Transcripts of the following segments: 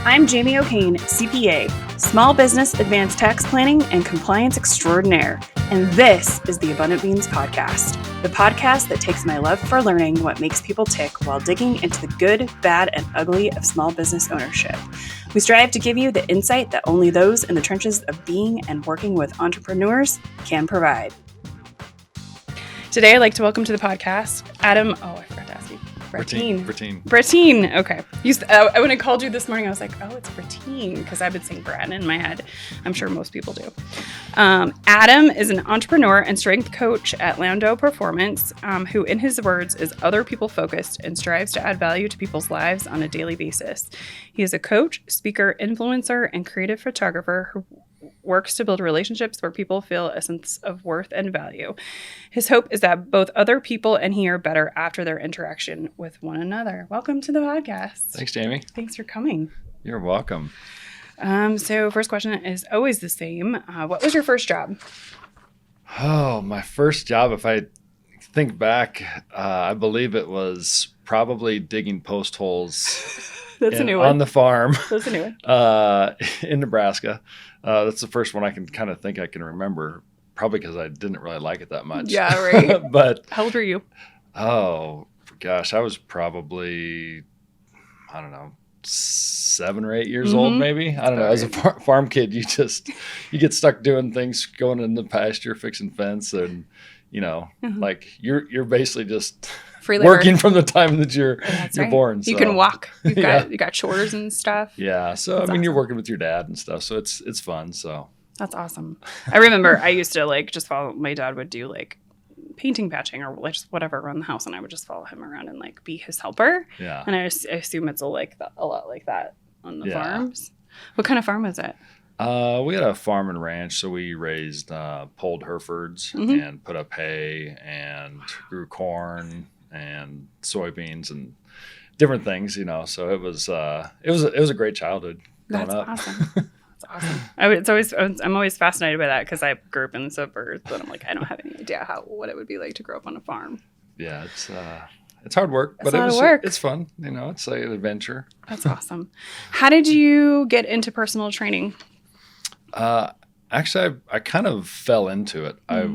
I'm Jamie O'Kane, CPA, Small Business Advanced Tax Planning and Compliance Extraordinaire, and this is the Abundant Beans Podcast, the podcast that takes my love for learning what makes people tick while digging into the good, bad, and ugly of small business ownership. We strive to give you the insight that only those in the trenches of being and working with entrepreneurs can provide. Today, I'd like to welcome to the podcast, Adam, I forgot to ask you. Bratine. Okay. When I called you this morning, I was like, it's Bratine, because I've been saying Brad in my head. I'm sure most people do. Adam is an entrepreneur and strength coach at Lando Performance, who, in his words, is other people focused and strives to add value to people's lives on a daily basis. He is a coach, speaker, influencer, and creative photographer who works to build relationships where people feel a sense of worth and value. His hope is that both other people and he are better after their interaction with one another. Welcome to the podcast. Thanks, Jamie. Thanks for coming. You're welcome. So first question is always the same. What was your first job? My first job, if I think back, I believe it was probably digging post holes That's a new one. On the farm. That's a new one. In Nebraska. That's the first one I can kind of think I can remember, probably because I didn't really like it that much. Yeah, right. But how old were you? Oh, gosh, I was probably, 7 or 8 years old, maybe. I don't know. As a farm kid, you get stuck doing things, going in the pasture, fixing fence, and like you're basically just working from the time that you're born. So. You can walk. You got chores and stuff. Yeah. So That's awesome. You're working with your dad and stuff. So it's fun. So that's awesome. I remember I used to just follow. My dad would do painting, patching, or just whatever around the house, and I would just follow him around and be his helper. Yeah. And I assume it's a lot like that on the farms. What kind of farm was it? We had a farm and ranch, so we raised polled Herefords and put up hay and grew corn and soybeans and different things, So it was a great childhood growing up. Awesome. That's awesome. I'm always fascinated by that because I grew up in the suburbs, but I'm I don't have any idea what it would be like to grow up on a farm. Yeah, it's hard work, but it's fun. It's like an adventure. That's awesome. How did you get into personal training? Actually, I kind of fell into it. I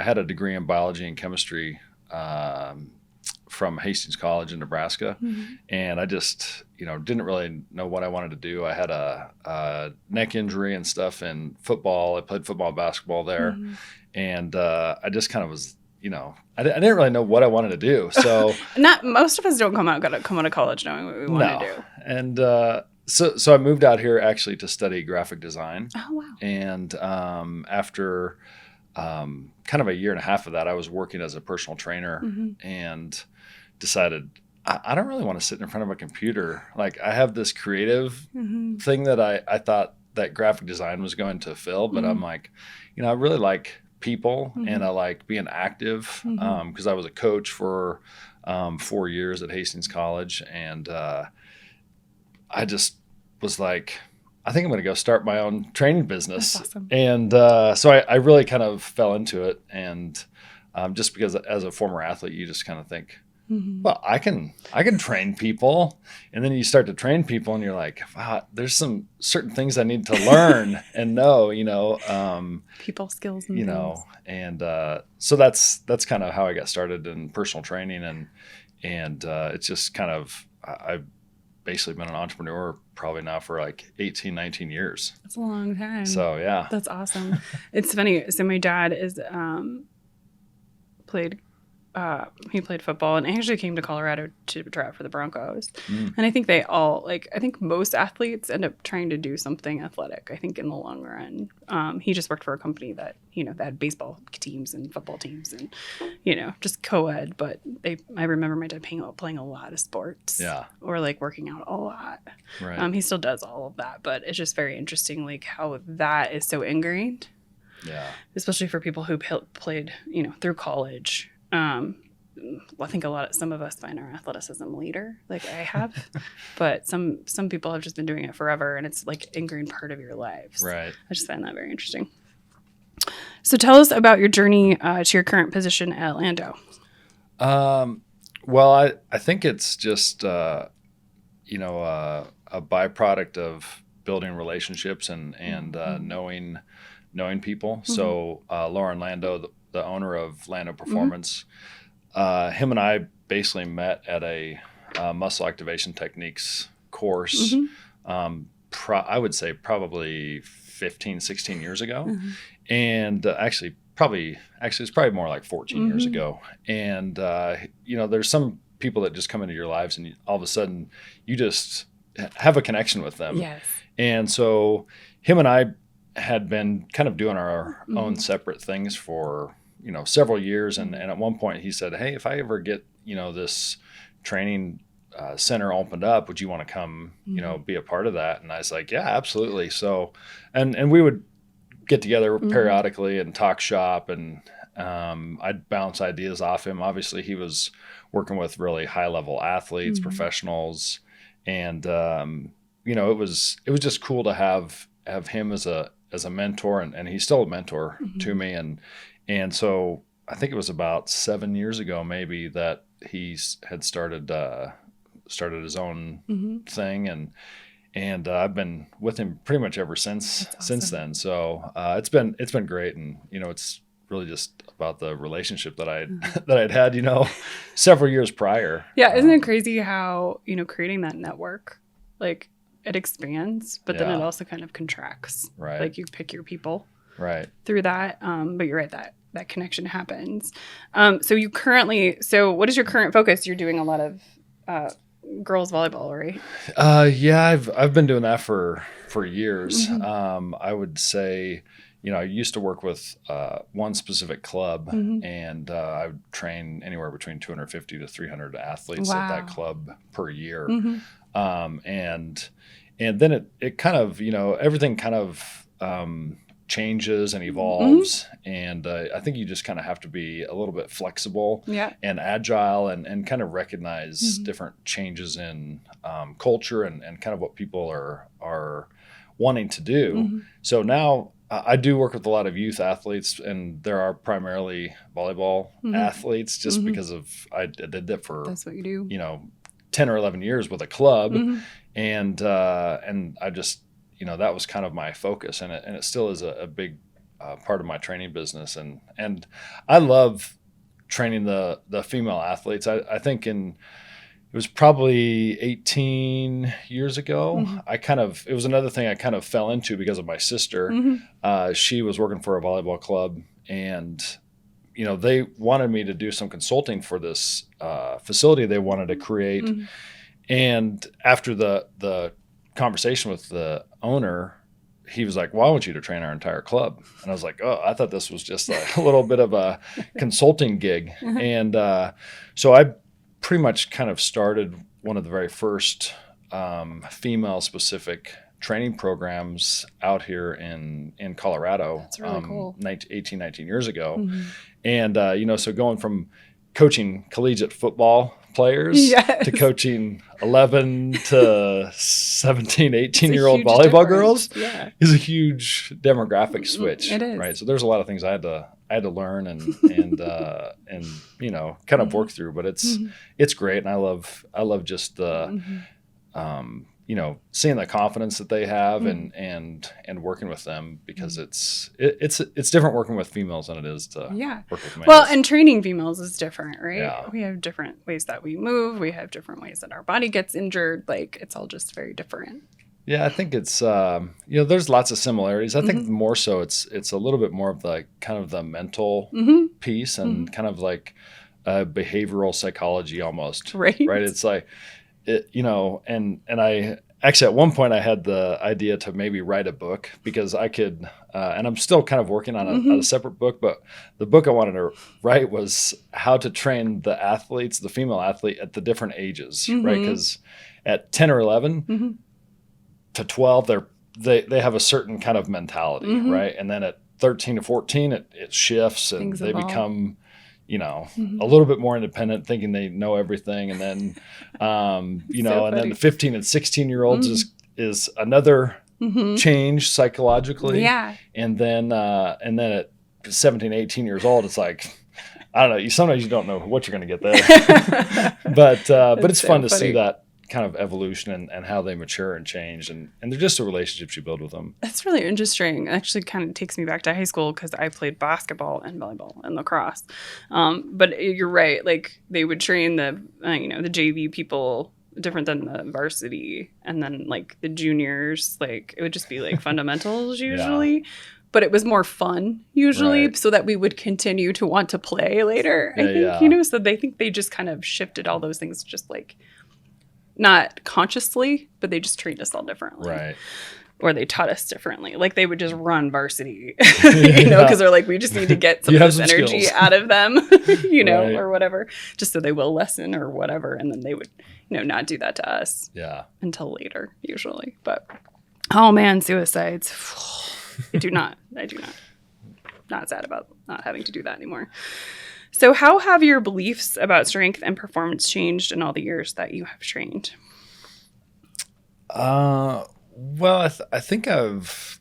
had a degree in biology and chemistry from Hastings College in Nebraska, and I just didn't really know what I wanted to do. I had a neck injury and stuff in football. I played football and basketball there, and I just kind of was I didn't really know what I wanted to do. So not most of us don't come out of college knowing what we want to do. And so I moved out here actually to study graphic design. Oh, wow. And after kind of a year and a half of that, I was working as a personal trainer and decided I don't really want to sit in front of a computer. I have this creative thing that I thought that graphic design was going to fill, but I'm I really like people and I like being active because I was a coach for 4 years at Hastings College, and I just was I think I'm going to go start my own training business. That's awesome. And so I really kind of fell into it. And just because as a former athlete, you just kind of think, well, I can train people. And then you start to train people and you're like, wow, there's some certain things I need to learn and know, people skills and things. And so that's kind of how I got started in personal training. And it's just kind of, I've basically been an entrepreneur probably now for 18, 19 years. That's a long time. So, yeah. That's awesome. It's funny. So my dad is he played football and actually came to Colorado to try out for the Broncos. And I think they all, I think most athletes end up trying to do something athletic, I think, in the long run. He just worked for a company that, that had baseball teams and football teams and, just co-ed. But I remember my dad playing a lot of sports. Yeah. Or working out a lot. Right. He still does all of that, but it's just very interesting, how that is so ingrained. Yeah. Especially for people who played, through college. I think some of us find our athleticism later, like I have, but some people have just been doing it forever, and it's ingrained part of your lives. Right. I just find that very interesting. So tell us about your journey to your current position at Lando. Well, I think it's just, a byproduct of building relationships and knowing people. So Lauren Lando, the owner of Lando Performance, him and I basically met at a muscle activation techniques course. I would say probably 15, 16 years ago. And actually it's probably more like 14 years ago. And, there's some people that just come into your lives and all of a sudden you just have a connection with them. Yes. And so him and I had been kind of doing our own separate things for, several years. And at one point he said, hey, if I ever get, this training center opened up, would you want to come, be a part of that? And I was like, yeah, absolutely. So, and we would get together periodically and talk shop, and I'd bounce ideas off him. Obviously he was working with really high level athletes, professionals. And, it was just cool to have him as a mentor, and he's still a mentor to me. And so I think it was about 7 years ago, maybe, that he had started his own thing, and I've been with him pretty much ever since then. So it's been great, and it's really just about the relationship that I'd had several years prior. Yeah, isn't it crazy how creating that network, like, it expands, but then it also kind of contracts. Right. Like, you pick your people right through that, but you're right, that connection happens. So what is your current focus? You're doing a lot of girls volleyball, right? Yeah, I've been doing that for years. I would say, I used to work with one specific club, and I would train anywhere between 250 to 300 athletes at that club per year. And then it kind of, everything kind of changes and evolves. And I think you just kind of have to be a little bit flexible and agile, and kind of recognize different changes in culture and kind of what people are wanting to do. So now I do work with a lot of youth athletes, and there are primarily volleyball athletes, just because I did that for, that's what you do, 10 or 11 years with a club. And I just, that was kind of my focus, and it still is a big part of my training business. And I love training the female athletes. I think it was probably 18 years ago. It was another thing I kind of fell into because of my sister. She was working for a volleyball club, and they wanted me to do some consulting for this facility they wanted to create. And after the conversation with the owner, he was like, well, I want you to train our entire club. And I was like, oh, I thought this was just a little bit of a consulting gig. And so I pretty much kind of started one of the very first female specific training programs out here in Colorado. That's really cool. 19 years ago. And, so going from coaching collegiate football players to coaching 11 to 17, 18-year-old volleyball girls is a huge demographic switch. It is. Right. So there's a lot of things I had to learn and kind of work through, but it's great. And I love just the, seeing the confidence that they have and working with them, because it's different working with females than it is to work with males. Well, and training females is different, right? Yeah. We have different ways that we move. We have different ways that our body gets injured. Like, it's all just very different. Yeah, I think it's there's lots of similarities. I think more so it's a little bit more of the kind of the mental piece, and kind of like behavioral psychology almost. Right. It's like, and I actually at one point I had the idea to maybe write a book, because I could, and I'm still kind of working on a separate book, but the book I wanted to write was how to train the female athlete at the different ages, right? Because at 10 or 11 to 12, they have a certain kind of mentality, right? And then at 13 to 14, it shifts, and Things they evolve. Become a little bit more independent, thinking they know everything. And then, and then the 15 and 16-year-olds is another change psychologically. Yeah. And then at 17, 18 years old, it's like, I don't know. Sometimes you don't know what you're going to get there, but it's fun to see that kind of evolution and how they mature and change. And they're just the relationships you build with them. That's really interesting. It actually kind of takes me back to high school because I played basketball and volleyball and lacrosse. But you're right. Like they would train the JV people different than the varsity. And then like the juniors, like it would just be like fundamentals usually. Yeah. But it was more fun usually so that we would continue to want to play later. I think, so they think they just kind of shifted all those things just like not consciously, but they just treat us all differently. Right. Or they taught us differently. Like they would just run varsity, because they're like, we just need to get some of this energy skills out of them, right. Or whatever, just so they will lessen or whatever. And then they would, not do that to us until later usually. But, oh man, suicides. I do not. Not sad about not having to do that anymore. So how have your beliefs about strength and performance changed in all the years that you have trained? Well, I think I've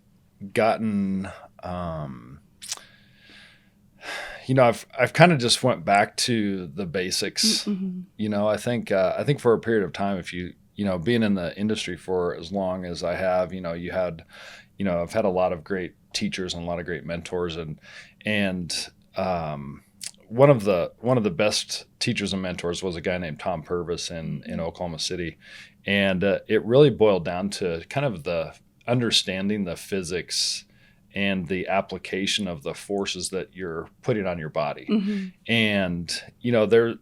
gotten, I've kind of just went back to the basics. Mm-hmm. I think for a period of time, if you being in the industry for as long as I have, I've had a lot of great teachers and a lot of great mentors, and one of the best teachers and mentors was a guy named Tom Purvis in Oklahoma City, and it really boiled down to kind of the understanding the physics and the application of the forces that you're putting on your body. Mm-hmm. And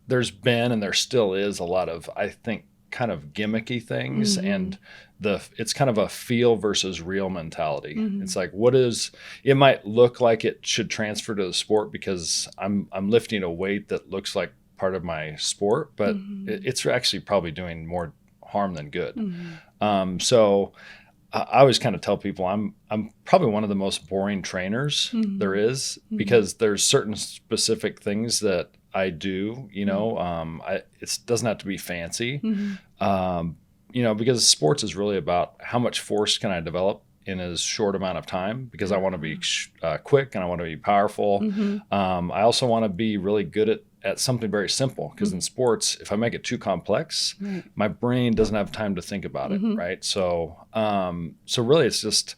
there's been and there still is a lot of, I think, kind of gimmicky things, mm-hmm. and it's kind of a feel versus real mentality. Mm-hmm. It's like, it might look like it should transfer to the sport because I'm lifting a weight that looks like part of my sport, but mm-hmm. it's actually probably doing more harm than good. Mm-hmm. So I always kind of tell people I'm probably one of the most boring trainers mm-hmm. there is, mm-hmm. because there's certain specific things that I do, it doesn't have to be fancy, mm-hmm. Because sports is really about how much force can I develop in as short amount of time, because I want to be quick and I want to be powerful. Mm-hmm. I also want to be really good at something very simple, because mm-hmm. in sports, if I make it too complex, right. my brain doesn't have time to think about mm-hmm. it, right? So really it's just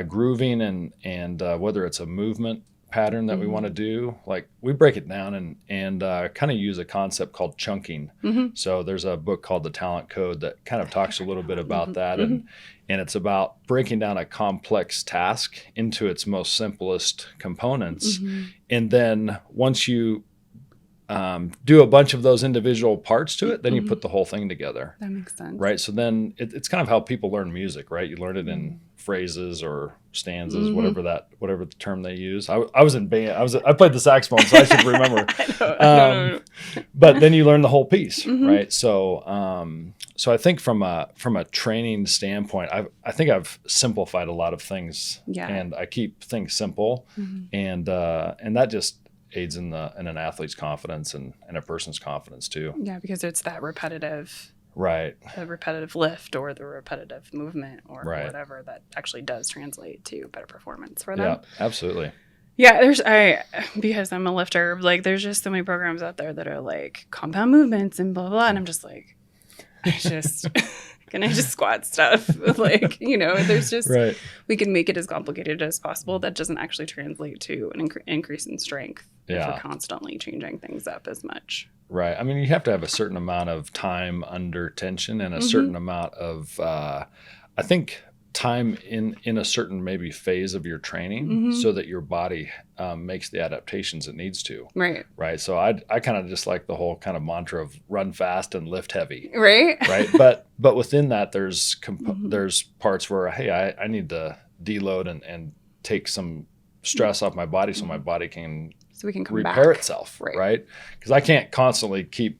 grooving and whether it's a movement pattern that mm-hmm. we want to do, like we break it down and kind of use a concept called chunking. Mm-hmm. So there's a book called The Talent Code that kind of talks a little bit about mm-hmm. that, and it's about breaking down a complex task into its most simplest components, mm-hmm. and then once you do a bunch of those individual parts to it, then you put the whole thing together. That makes sense. Right. So then it's kind of how people learn music, right? You learn it in phrases or stanzas, mm-hmm. whatever the term they use. I was in band. I played the saxophone, so I should remember. No. But then you learn the whole piece, mm-hmm. right? So I think from a training standpoint, I think I've simplified a lot of things, and I keep things simple, mm-hmm. and that just aids in an athlete's confidence and a person's confidence too. Yeah, because it's that repetitive, right? The repetitive lift or the repetitive movement or right. whatever that actually does translate to better performance for them. Yeah, absolutely. Yeah, because I'm a lifter, like there's just so many programs out there that are like compound movements and blah, blah, blah. And I'm just like, can I just squat stuff? Like, there's just, right. we can make it as complicated as possible. That doesn't actually translate to an increase in strength if we're constantly changing things up as much. Right. I mean, you have to have a certain amount of time under tension and a mm-hmm. certain amount of, I think, time in a certain maybe phase of your training, mm-hmm. so that your body makes the adaptations it needs to. Right. Right. So I kind of just like the whole kind of mantra of run fast and lift heavy. Right. Right. But within that, there's parts where, hey, I need to deload and take some stress off my body so my body can we can come repair back. Itself. Right. Because I can't constantly keep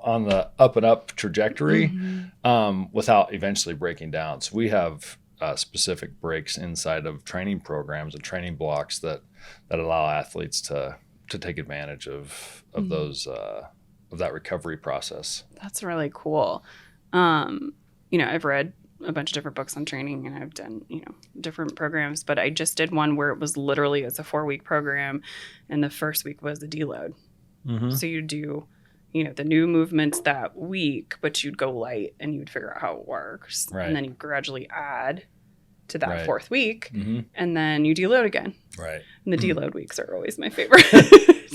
on the up and up trajectory mm-hmm. Without eventually breaking down. So we have specific breaks inside of training programs and training blocks that allow athletes to take advantage of mm-hmm. those of that recovery process. That's really cool. I've read a bunch of different books on training and I've done, different programs, but I just did one where it was literally, it's a 4-week program and the first week was a deload. Mm-hmm. So you do, the new movements that week, but you'd go light and you'd figure out how it works. Right. And then you gradually add to that Right. fourth week, Mm-hmm. and then you deload again. Right. And the deload weeks are always my favorite.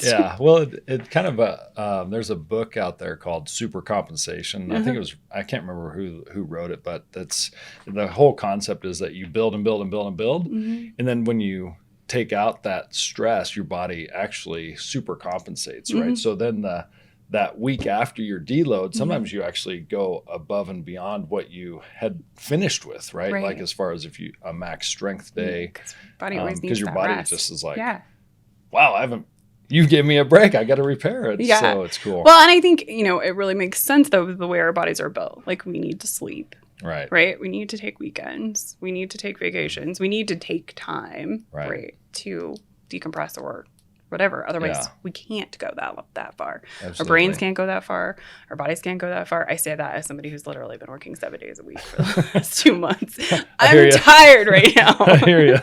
Yeah. Well, it kind of there's a book out there called Super Compensation. I think I can't remember who wrote it, but the whole concept is that you build and build and build and build. Mm-hmm. And then when you take out that stress, your body actually super compensates, Mm-hmm. right? So then that week after your deload, sometimes you actually go above and beyond what you had finished with, right? Right. Like as far as if you a max strength day, Because body always needs your that body rest. just is like, Yeah. wow, you gave me a break. I got to repair it. Yeah. So it's cool. Well, and I think, it really makes sense, though, the way our bodies are built. Like, we need to sleep, Right. right? We need to take weekends. We need to take vacations. We need to take time, Right. to decompress or whatever. Otherwise, Yeah. we can't go that far. Absolutely. Our brains can't go that far. Our bodies can't go that far. I say that as somebody who's literally been working 7 days a week for the last 2 months. hear I'm ya. tired right now. I hear you.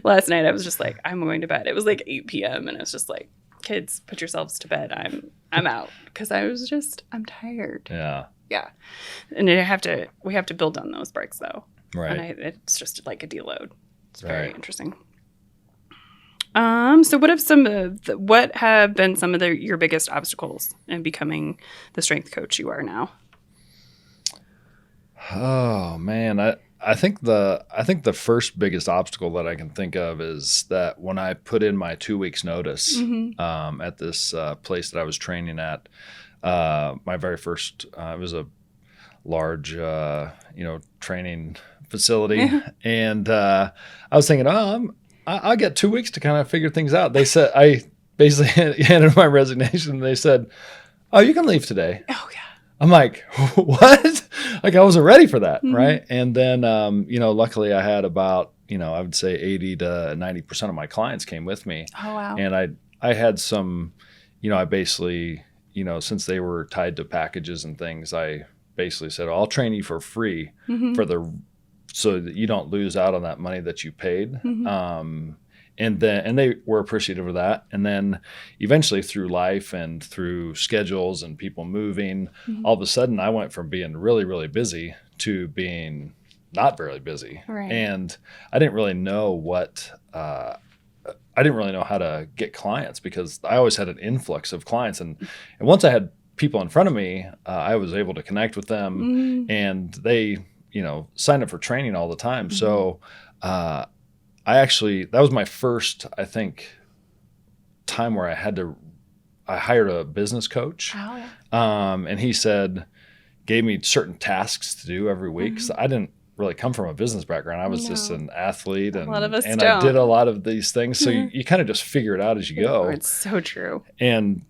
Last night I was just like, I'm going to bed. It was like 8 p.m. and I was just like, kids, put yourselves to bed. I'm out, because I'm tired. Yeah. Yeah. And we have to build on those breaks, though. Right. And it's just like a deload. It's Right. very interesting. So what have been some of your biggest obstacles in becoming the strength coach you are now? Oh man, I think the first biggest obstacle that I can think of is that when I put in my 2 weeks notice at this place that I was training at, my very first it was a large training facility, and I was thinking, I'll get 2 weeks to kind of figure things out. They said, I basically handed my resignation. And they said, oh, you can leave today. Oh yeah. I'm like, what? Like I wasn't ready for that. Right. And then, luckily I had about, I would say 80 to 90% of my clients came with me. Oh wow. And I had some, I basically, since they were tied to packages and things, I basically said, I'll train you for free so that you don't lose out on that money that you paid. And they were appreciative of that. And then eventually through life and through schedules and people moving, all of a sudden I went from being really, really busy to being not very busy. Right. And I didn't really know how to get clients, because I always had an influx of clients. And once I had people in front of me, I was able to connect with them, and they, signed up for training all the time. So, that was my first, I think, time where I hired a business coach. Oh, yeah. And he gave me certain tasks to do every week. So I didn't really come from a business background. I was just an athlete, and A lot of us I don't. did a lot of these things. So you kind of just figure it out as you go. It's so true. And,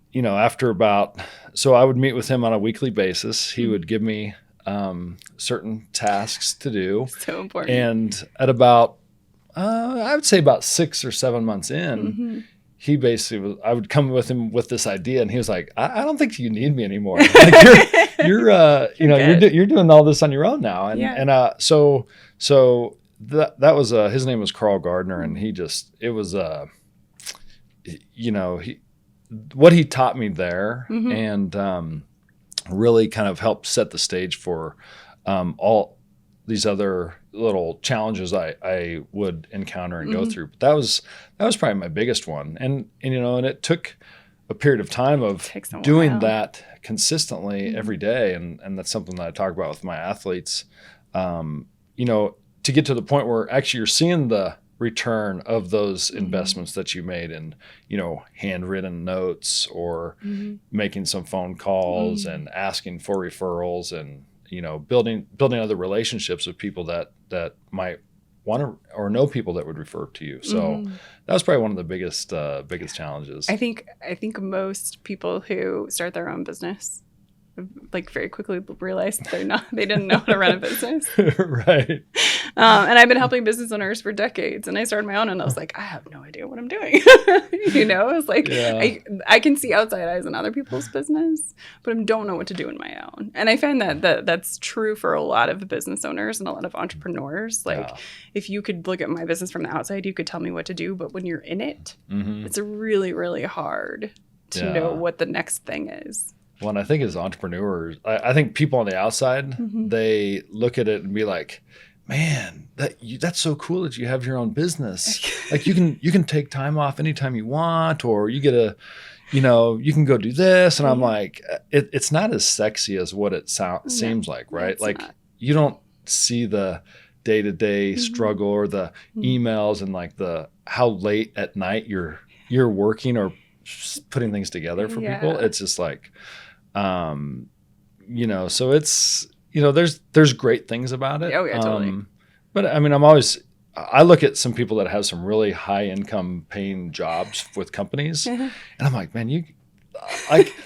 so I would meet with him on a weekly basis. He would give me certain tasks to do. So important. And at about, I would say about 6 or 7 months in, he basically I would come with him with this idea, and he was like, I don't think you need me anymore. Like you're doing all this on your own now. And, so that was, his name was Carl Gardner, and what he taught me there and really kind of helped set the stage for all these other little challenges I would encounter and go through. But that was probably my biggest one. And it took a period of time of doing that consistently every day. And that's something that I talk about with my athletes, to get to the point where actually you're seeing the return of those investments that you made in, handwritten notes or making some phone calls and asking for referrals and, building other relationships with people that might want to or know people that would refer to you. So that was probably one of the biggest challenges. I think most people who start their own business very quickly realize they didn't know how to run a business. Right. And I've been helping business owners for decades, and I started my own, and I was like, I have no idea what I'm doing. It's like, I can see outside eyes in other people's business, but I don't know what to do in my own. And I find that's true for a lot of business owners and a lot of entrepreneurs. If you could look at my business from the outside, you could tell me what to do, but when you're in it, it's really, really hard to know what the next thing is. Well, and I think as entrepreneurs, I think people on the outside, they look at it and be like, man, that's so cool that you have your own business. Like you can take time off anytime you want, or you get you can go do this. And I'm like, it's not as sexy as what it seems like, right? Like you don't see the day-to-day struggle or the emails and like how late at night you're working or putting things together for people. It's just like, so it's, there's great things about it. Oh yeah, totally. But I mean, I look at some people that have some really high income paying jobs with companies and I'm like, man,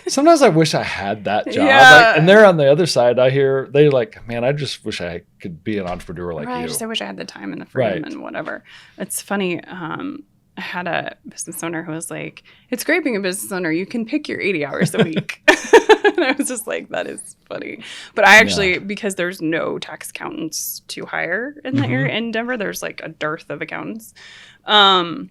sometimes I wish I had that job. Yeah. And they're on the other side. I hear they're like, man, I just wish I could be an entrepreneur like you. I wish I had the time and the freedom and whatever. It's funny. I had a business owner who was like, it's great being a business owner. You can pick your 80 hours a week. And I was just like, that is funny. But I actually, because there's no tax accountants to hire in the area in Denver, there's like a dearth of accountants. I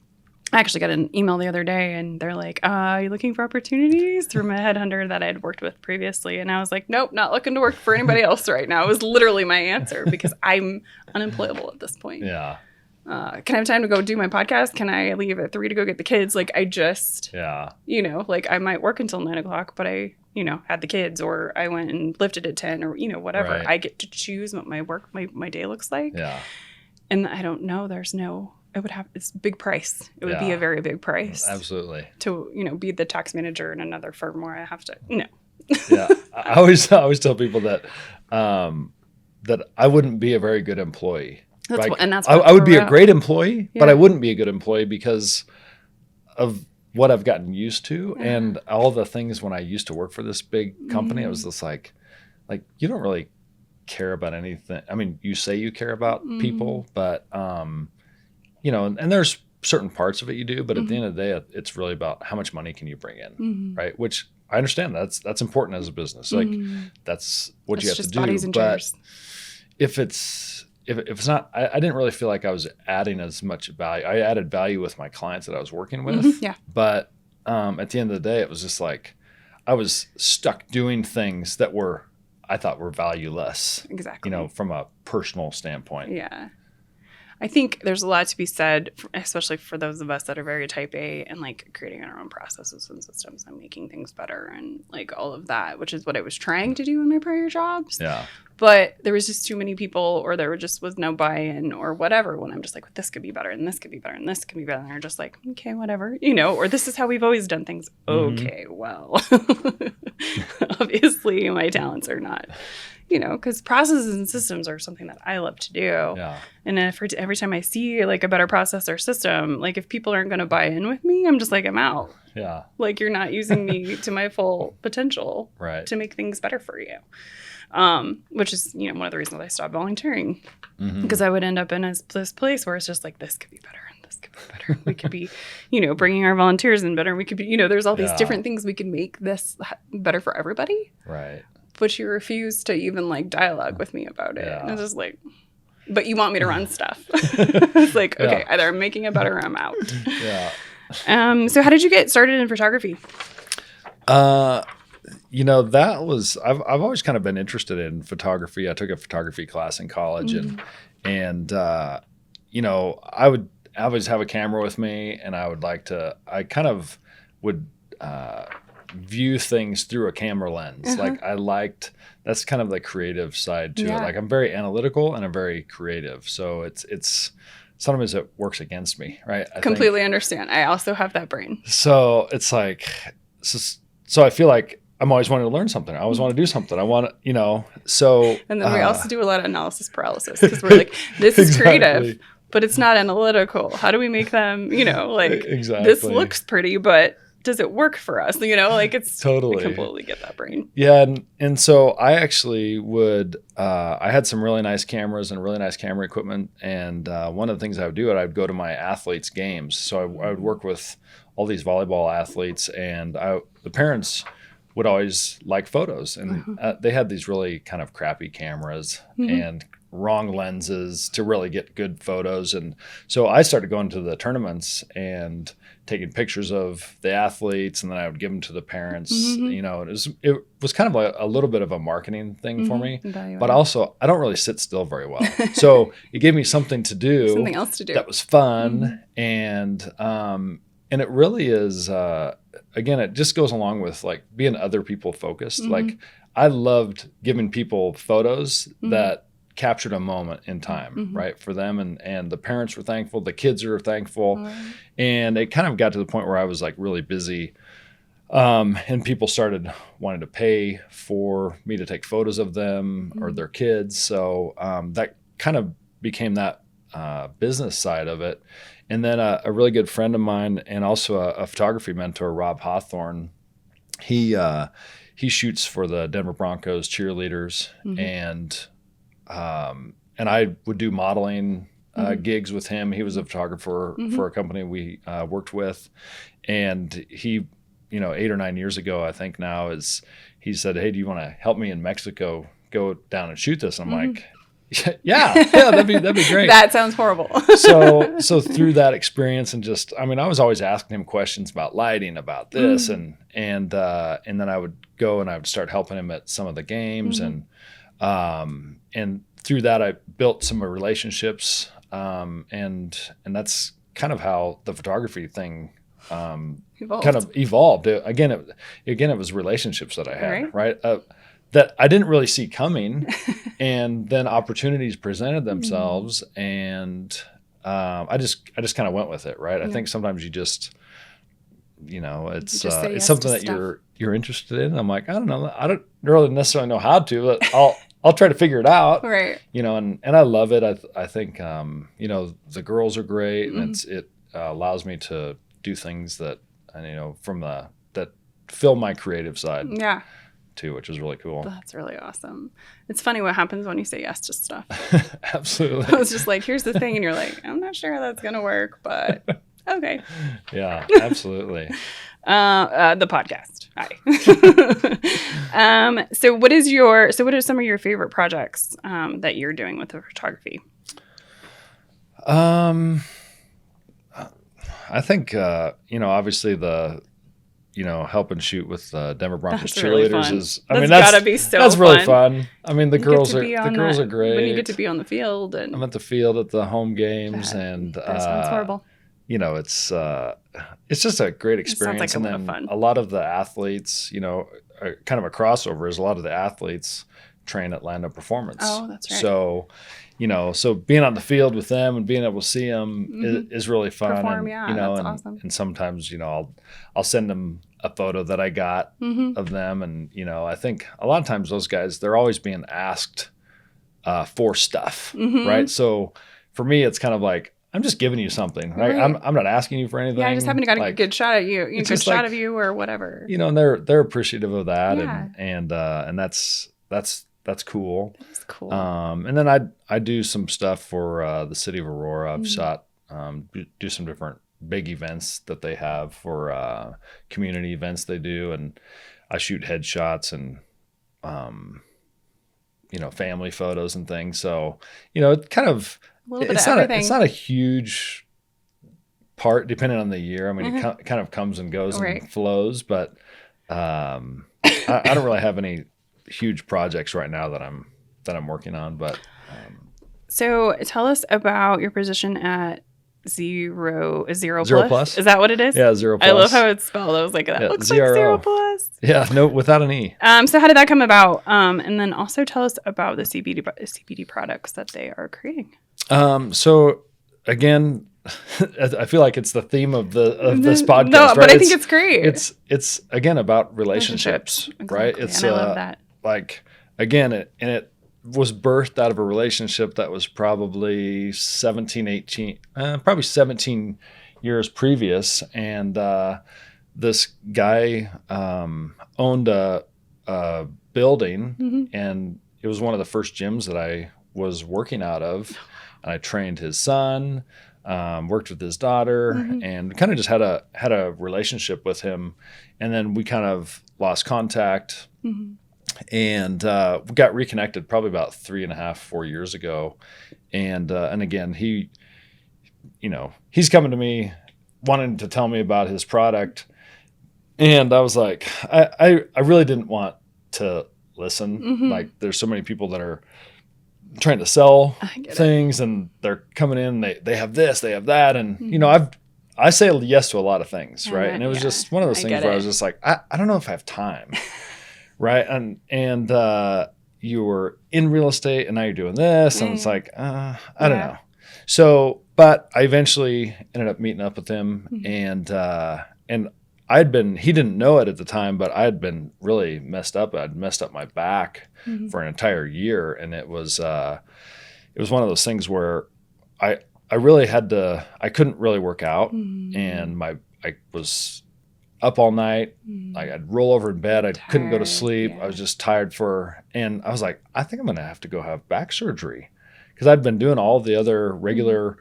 actually got an email the other day and they're like, are you looking for opportunities? Through my headhunter that I had worked with previously. And I was like, nope, not looking to work for anybody else right now. It was literally my answer because I'm unemployable at this point. Yeah. Can I have time to go do my podcast? Can I leave at 3 to go get the kids? Like I just, like I might work until 9 o'clock, but I, had the kids or I went and lifted at 10 or, whatever. Right. I get to choose what my day looks like. Yeah. And I don't know, it's a big price. It would be a very big price. Absolutely. To, be the tax manager in another firm where I have to, Yeah. I always tell people that, that I wouldn't be a very good employee. I would be a great employee, but I wouldn't be a good employee because of what I've gotten used to and all the things when I used to work for this big company. I was just like you don't really care about anything. I mean, you say you care about people, but and there's certain parts of it you do, but at the end of the day, it's really about how much money can you bring in, right? Which I understand that's important as a business. Like that's what you have to do. Bodies and chairs. If it's not, I didn't really feel like I was adding as much value. I added value with my clients that I was working with. But at the end of the day, it was just like I was stuck doing things that I thought were valueless. Exactly. From a personal standpoint. Yeah. I think there's a lot to be said, especially for those of us that are very type A and like creating our own processes and systems and making things better and like all of that, which is what I was trying to do in my prior jobs. Yeah. But there was just too many people or there just was no buy-in or whatever when I'm just like, well, this could be better and this could be better and this could be better. And they're just like, okay, whatever, or this is how we've always done things. Okay, well, obviously my talents are not, because processes and systems are something that I love to do. Yeah. And every time I see like a better process or system, like if people aren't going to buy in with me, I'm just like, I'm out. Yeah. Like you're not using me to my full potential to make things better for you. Which is, one of the reasons I stopped volunteering because I would end up in this place where it's just like, this could be better and this could be better. We could be, bringing our volunteers in better. We could be, there's all these different things we could make this better for everybody. Right. But you refuse to even like dialogue with me about it. Yeah. And it's just like, but you want me to run stuff. It's like, okay, either I'm making it better or I'm out. Yeah. So how did you get started in photography? That was, I've always kind of been interested in photography. I took a photography class in college and I would always have a camera with me and I kind of would, view things through a camera lens. Like that's kind of the creative side to it. Like I'm very analytical and I'm very creative. So it's sometimes it works against me, right? I completely understand. I also have that brain. So it's like, so I feel like I'm always wanting to learn something. I always want to do something. I want to, so. And then we also do a lot of analysis paralysis because we're like, this is creative, but it's not analytical. How do we make them, this looks pretty, but does it work for us? It's totally, I completely get that brain. Yeah. And so I actually I had some really nice cameras and really nice camera equipment. And one of the things I would do, I'd go to my athletes' games. So I would work with all these volleyball athletes and the parents would always like photos and they had these really kind of crappy cameras and wrong lenses to really get good photos. And so I started going to the tournaments and taking pictures of the athletes, and then I would give them to the parents. You know, it was kind of a little bit of a marketing thing for me, but also I don't really sit still very well. So it gave me something to do, something else to do that was fun. And it really is, again, it just goes along with like being other people focused. Like I loved giving people photos that captured a moment in time, right, for them. And the parents were thankful, the kids were thankful. And it kind of got to the point where I was like really busy. And people started wanting to pay for me to take photos of them or their kids. So that kind of became that business side of it. And then a really good friend of mine and also a photography mentor, Rob Hawthorne, he shoots for the Denver Broncos cheerleaders, and I would do modeling gigs with him. He was a photographer for a company we worked with, and he, 8 or 9 years ago, I think now, he said, "Hey, do you want to help me in Mexico go down and shoot this?" And I'm like, yeah, that'd be great. That sounds horrible. So through that experience and just, I was always asking him questions about lighting, about this, and then I would go and I would start helping him at some of the games, and through that I built some relationships, and that's kind of how the photography thing kind of evolved. Again, it was relationships that I had, right? That I didn't really see coming, and then opportunities presented themselves, and I just kind of went with it, right? I think sometimes you just, it's yes something that you're interested in. I'm like, I don't know, I don't really necessarily know how to, but I'll try to figure it out, right? And I love it. I think the girls are great, and it allows me to do things that that fill my creative side. Yeah. Too, which is really cool. That's really awesome. It's funny what happens when you say yes to stuff. Absolutely. I was just like, here's the thing, and you're like, I'm not sure how that's gonna work, but okay. Yeah, absolutely. The podcast. Hi. So what are some of your favorite projects that you're doing with the photography? I think obviously the help and shoot with Denver Broncos cheerleaders is. That's gotta be so. That's really fun. The girls are great. When you get to be on the field, and I'm at the field at the home games, and that sounds horrible. It's just a great experience. Sounds like a lot of fun. A lot of the athletes, kind of a crossover is a lot of the athletes train at Lando Performance. Oh, that's right. So. So being on the field with them and being able to see them is really fun. Perform, that's awesome. And sometimes, I'll send them a photo that I got of them. And, I think a lot of times those guys, they're always being asked for stuff, right? So for me, it's kind of like, I'm just giving you something, right? I'm not asking you for anything. Yeah, I just haven't got a good shot at you, a good shot of you or whatever. And they're appreciative of that. Yeah. And that's cool. That is cool. And then I do some stuff for the city of Aurora. I've shot, do some different big events that they have for community events they do, and I shoot headshots and family photos and things. So it kind of it's not a huge part depending on the year. It kind of comes and goes and flows, but I don't really have any huge projects right now that I'm working on, but so tell us about your position at Zero Plus. Is that what it is? Yeah, Zero Plus. I love how it's spelled. I was like, that looks like Zero Plus. Yeah, no, without an E. So how did that come about? And then also tell us about the CBD products that they are creating. So again, I feel like it's the theme of this podcast. No, right? But I think it's great. It's again about relationships, exactly. Right? It's and I love that. Like again, it was birthed out of a relationship that was probably 17 years previous, and this guy owned a building, and it was one of the first gyms that I was working out of, and I trained his son. Worked with his daughter, and kind of just had a relationship with him, and then we kind of lost contact. And we got reconnected probably about 3.5, 4 years ago. And again, he's coming to me wanting to tell me about his product. And I was like, I really didn't want to listen. Mm-hmm. Like, there's so many people that are trying to sell things, and they're coming in, they have this, they have that. And, Mm-hmm. I say yes to a lot of things. Right. And it was Yeah, just one of those things where I was just like, I don't know if I have time. Right. And you were in real estate and now you're doing this. And it's like, I don't know. So, but I eventually ended up meeting up with him, Mm-hmm. and he didn't know it at the time, but I had been really messed up. I'd messed up my back Mm-hmm. for an entire year. And it was one of those things where I really I couldn't really work out, Mm-hmm. and I was up all night. Mm-hmm. Like, I'd roll over in bed. I couldn't go to Tired, sleep. yeah. I was just tired and I was like, I think I'm going to have to go have back surgery, because I'd been doing all the other regular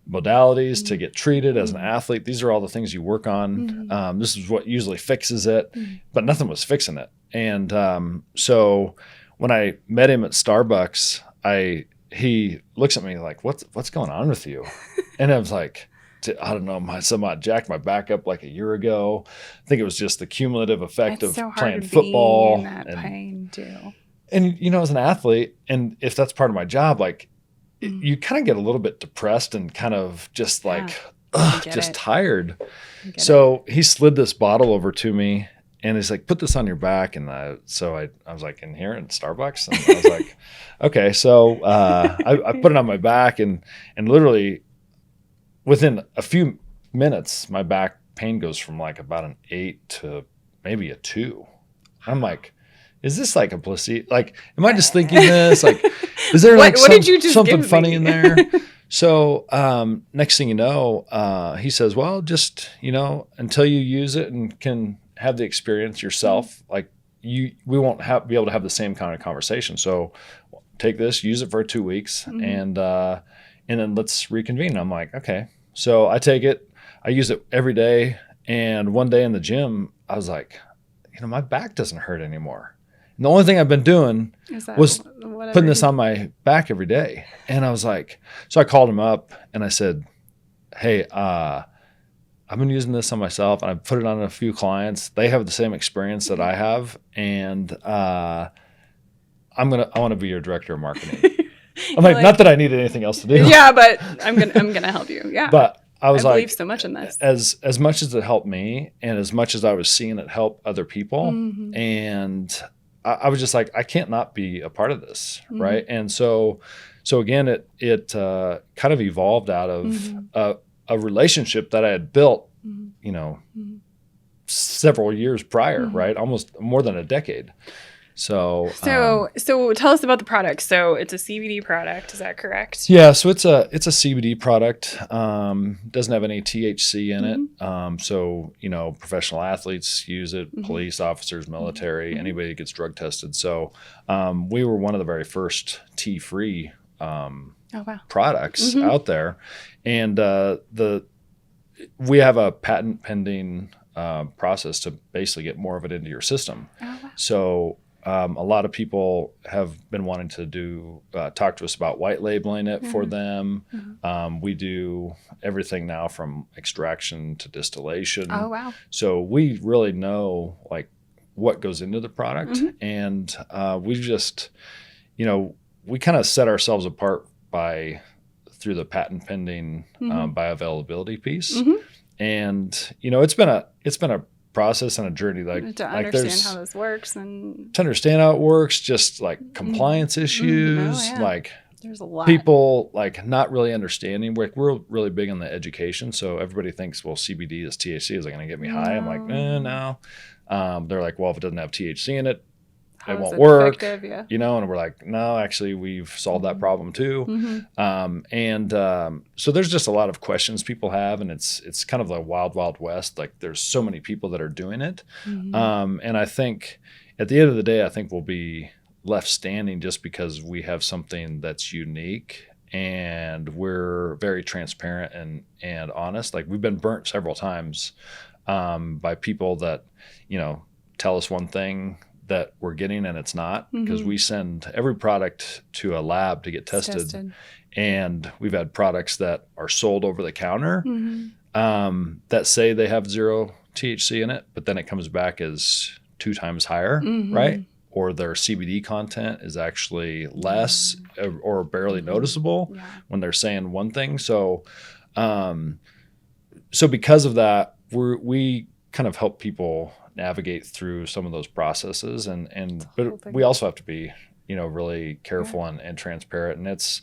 modalities to get treated as an athlete. These are all the things you work on. This is what usually fixes it, but nothing was fixing it. And so when I met him at Starbucks, he looks at me like, what's going on with you? And I was like, I don't know, someone jacked my back up like a year ago. I think it was just the cumulative effect It's of so hard playing to football. be in that pain too. And, as an athlete, and if that's part of my job, like, you kind of get a little bit depressed and kind of just like, just tired. So he slid this bottle over to me and he's like, put this on your back. And I was like, in here in Starbucks? And I was like, okay. So I put it on my back, and literally within a few minutes, my back pain goes from like about an 8 to maybe a 2. I'm like, is this like a placebo? Like, am I just thinking this? Like, is there like something funny in there? So next thing you know, he says, well, just, until you use it and can have the experience yourself, like we won't be able to have the same kind of conversation. So take this, use it for 2 weeks, and then let's reconvene. I'm like, okay. So I take it, I use it every day. And one day in the gym, I was like, my back doesn't hurt anymore. And the only thing I've been doing was putting this on my back every day. And I was like, so I called him up and I said, hey, I've been using this on myself, and I put it on a few clients. They have the same experience that I have. And I want to be your director of marketing. I'm like, not that I need anything else to do. Yeah, but I'm gonna help you. Yeah. But I was believe so much in this. As much as it helped me, and as much as I was seeing it help other people, and I was just like, I can't not be a part of this, right? And so again, it kind of evolved out of a relationship that I had built, several years prior, right? Almost more than a decade. So tell us about the product. So it's a CBD product, is that correct? Yeah, so it's a CBD product. Doesn't have any THC in it. So professional athletes use it, police officers, military, anybody that gets drug tested. So we were one of the very first tea-free products out there, and we have a patent pending process to basically get more of it into your system. Oh, wow. So a lot of people have been wanting to talk to us about white labeling it for them. We do everything now from extraction to distillation. Oh, wow. So we really know like what goes into the product. And we just, we kind of set ourselves apart through the patent pending bioavailability piece. And, it's been a process and a journey, to understand how this works, and to understand how it works, just like compliance issues, like there's a lot people like not really understanding. We're really big on the education, so everybody thinks, well, CBD is THC, is it going to get me high? I'm like, no. They're like, well, if it doesn't have THC in it, it won't work. Yeah. And we're like, no, actually, we've solved that problem too. So there's just a lot of questions people have, and it's kind of the wild, wild west. Like, there's so many people that are doing it. And I think at the end of the day, I think we'll be left standing just because we have something that's unique, and we're very transparent and honest. Like, we've been burnt several times by people that, tell us one thing, that we're getting and it's not, because we send every product to a lab to get tested. And we've had products that are sold over the counter that say they have 0 THC in it, but then it comes back as 2 times higher, right? Or their CBD content is actually less or barely noticeable when they're saying one thing. So, so because of that, we kind of help people navigate through some of those processes, but we also have to be, really careful and transparent. And it's,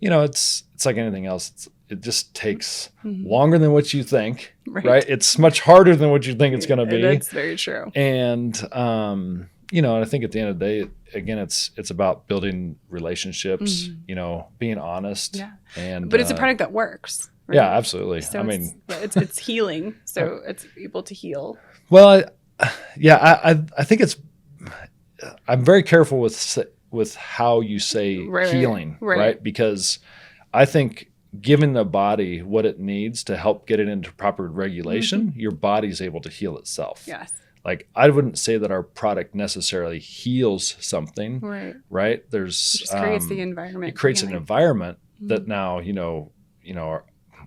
it's like anything else. It just takes longer than what you think, right? It's much harder than what you think it's going to be. That's very true. And, I think at the end of the day, again, it's about building relationships, being honest. Yeah. But it's a product that works. Right? Yeah, absolutely. So it's healing. So it's able to heal. Well, I think I'm very careful with how you say healing, right? Because I think giving the body what it needs to help get it into proper regulation, your body's able to heal itself. Yes. Like, I wouldn't say that our product necessarily heals something, right? It just creates the environment. It creates an environment that now,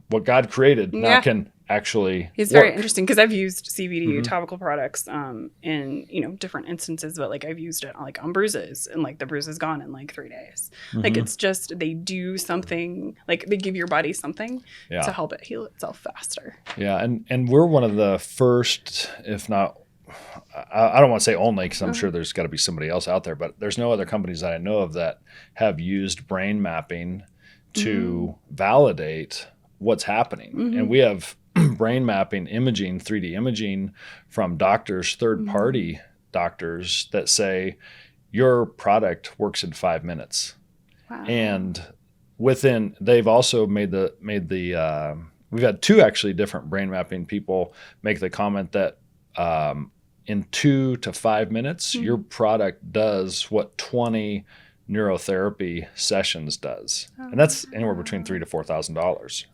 what God created now can actually It's work. very interesting, because I've used CBD topical products in different instances, but like I've used it on bruises, and like the bruise is gone in like 3 days. Like, it's just, they do something, like they give your body something to help it heal itself faster. Yeah, and we're one of the first, if not, I don't want to say only, because I'm sure there's got to be somebody else out there, but there's no other companies that I know of that have used brain mapping to validate what's happening. And we have brain mapping imaging, 3D imaging from doctors, third-party doctors, that say your product works in 5 minutes. Wow. And they've also made the we've had 2 actually different brain mapping people make the comment that in 2 to 5 minutes, your product does what 20 neurotherapy sessions does. And that's anywhere between $3,000 to $4,000,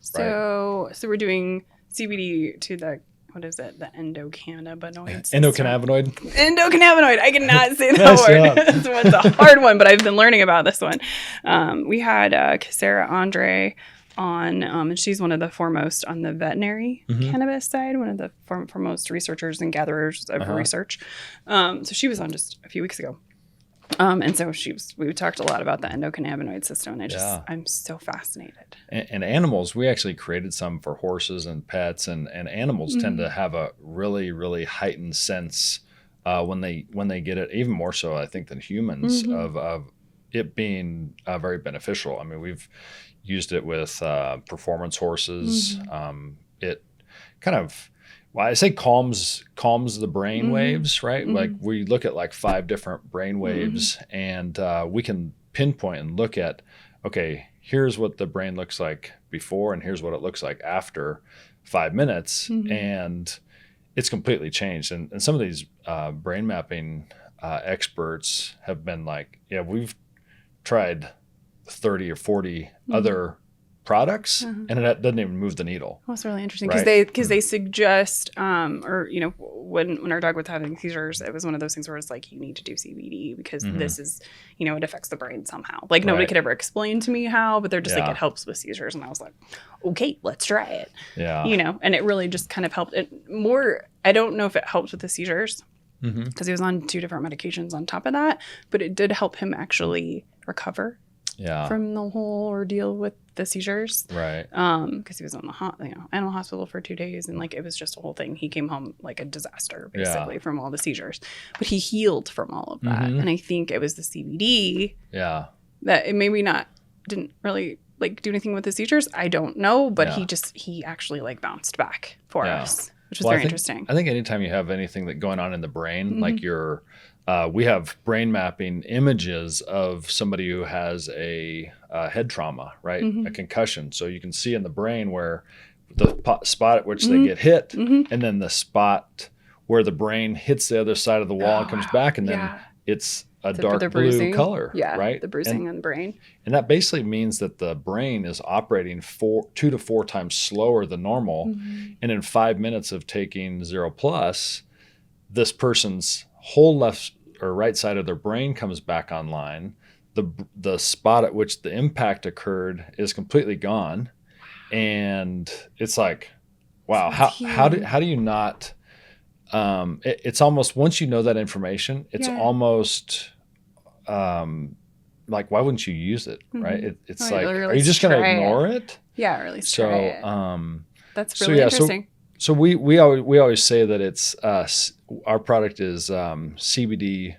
right? So we're doing CBD to the, what is it? The endocannabinoid. Endocannabinoid. Endocannabinoid. I cannot say that word. This one's a hard one, but I've been learning about this one. We had Sarah Andre on, and she's one of the foremost on the veterinary cannabis side, one of the foremost researchers and gatherers of research. So she was on just a few weeks ago. And so we talked a lot about the endocannabinoid system, and I'm so fascinated. And animals, we actually created some for horses and pets, and animals tend to have a really, really heightened sense when they get it, even more so, I think, than humans, of it being very beneficial. I mean, we've used it with performance horses. It kind of, well, I say calms the brain waves, right? Like, we look at like 5 different brain waves, and we can pinpoint and look at, okay, here's what the brain looks like before, and here's what it looks like after 5 minutes, and it's completely changed. And some of these brain mapping experts have been like, we've tried 30 or 40 other products, and it doesn't even move the needle. That's really interesting, because they suggest, or when our dog was having seizures, it was one of those things where it's like, you need to do CBD because this is, it affects the brain somehow. Like, nobody could ever explain to me how, but they're just like, it helps with seizures, and I was like, okay, let's try it. And it really just kind of helped it more. I don't know if it helped with the seizures, because he was on 2 different medications on top of that, but it did help him actually recover from the whole ordeal with the seizures, right? Because he was in the animal hospital for 2 days, and like, it was just a whole thing. He came home like a disaster, basically, from all the seizures, but he healed from all of that. And I think it was the CBD that it maybe didn't really like do anything with the seizures. I don't know, but he actually like bounced back for us, which was very interesting. I think anytime you have anything that going on in the brain, like we have brain mapping images of somebody who has a head trauma, right? A concussion. So you can see in the brain where the spot at which they get hit, and then the spot where the brain hits the other side of the wall and comes back, and then it's a dark blue color, right? The bruising on the brain. And that basically means that the brain is operating 2 to 4 times slower than normal. And in 5 minutes of taking 0+, this person's whole or right side of their brain comes back online, the spot at which the impact occurred is completely gone. And it's like, wow, how do you not, it's almost, once you know that information, it's almost, like, why wouldn't you use it? Right. It's like, really, are you just going to ignore it? Yeah. Really. So, that's really interesting. So we always say that it's, our product is, CBD,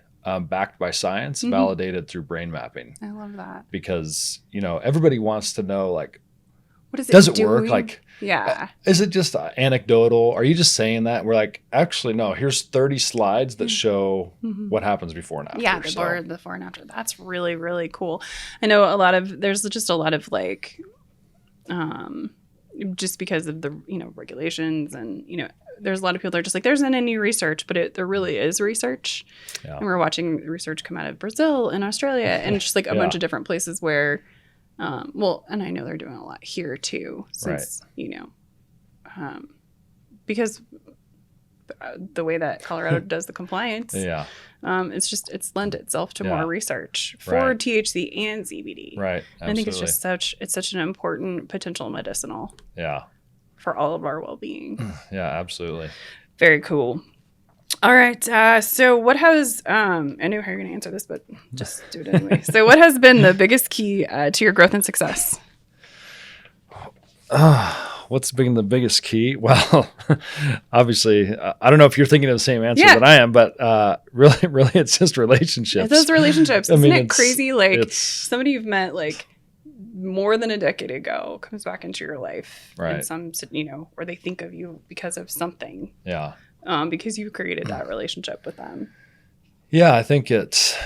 backed by science, validated through brain mapping. I love that. Because, everybody wants to know, like, what is it does it work? Like, yeah. Is it just anecdotal? Are you just saying that? We're like, actually, no, here's 30 slides that show what happens before and after. Yeah, the before and after. That's really, really cool. I know there's just a lot of like, just because of the, regulations and, there's a lot of people that are just like, there isn't any research, but there really is research. Yeah. And we're watching research come out of Brazil and Australia and just like a bunch of different places where, and I know they're doing a lot here too, since, because the way that Colorado does the compliance, it's lent itself to more research for THC and CBD. Right. Absolutely. I think it's such an important potential medicinal. Yeah. For all of our well-being. Yeah, absolutely. Very cool. All right. So what has, I know how you're going to answer this, but just do it anyway. So what has been the biggest key to your growth and success? What's been the biggest key? Well, obviously, I don't know if you're thinking of the same answer that I am, but really, it's just relationships. It's those relationships. Isn't it crazy? Like somebody you've met like more than a decade ago comes back into your life, right? And some, or they think of you because of something. Yeah. Because you created that relationship with them. Yeah, I think it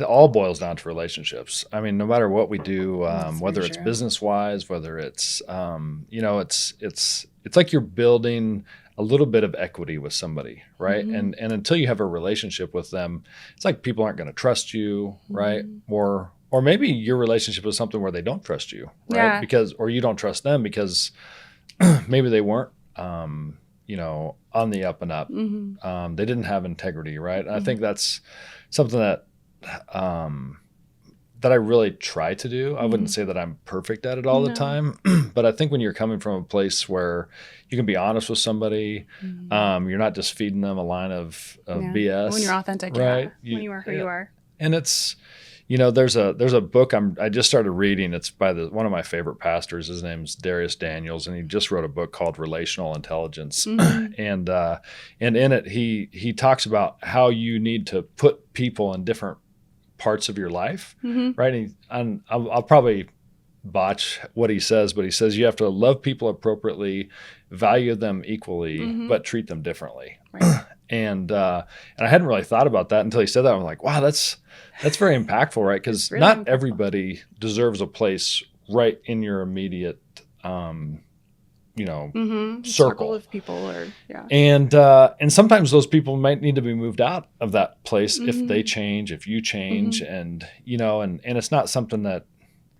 all boils down to relationships. I mean, no matter what we do, whether it's business wise, whether it's, it's like you're building a little bit of equity with somebody, right? And until you have a relationship with them, it's like people aren't going to trust you, right? Or maybe your relationship is something where they don't trust you, right? Or you don't trust them because maybe they weren't, on the up and up. They didn't have integrity, right? And I think that's something that I really try to do. I wouldn't say that I'm perfect at it all the time, but I think when you're coming from a place where you can be honest with somebody, you're not just feeding them a line of BS. When you're authentic, right? When you are who you are. And it's, there's a book I just started reading. It's by one of my favorite pastors. His name's Darius Daniels, and he just wrote a book called Relational Intelligence. And in it, he talks about how you need to put people in different parts of your life, right? And I'll probably botch what he says, but he says you have to love people appropriately, value them equally, but treat them differently. Right. And I hadn't really thought about that until he said that. I'm like, wow, that's very impactful, right? Because really not everybody deserves a place right in your immediate, circle of people, and sometimes those people might need to be moved out of that place if they change, if you change, and and it's not something that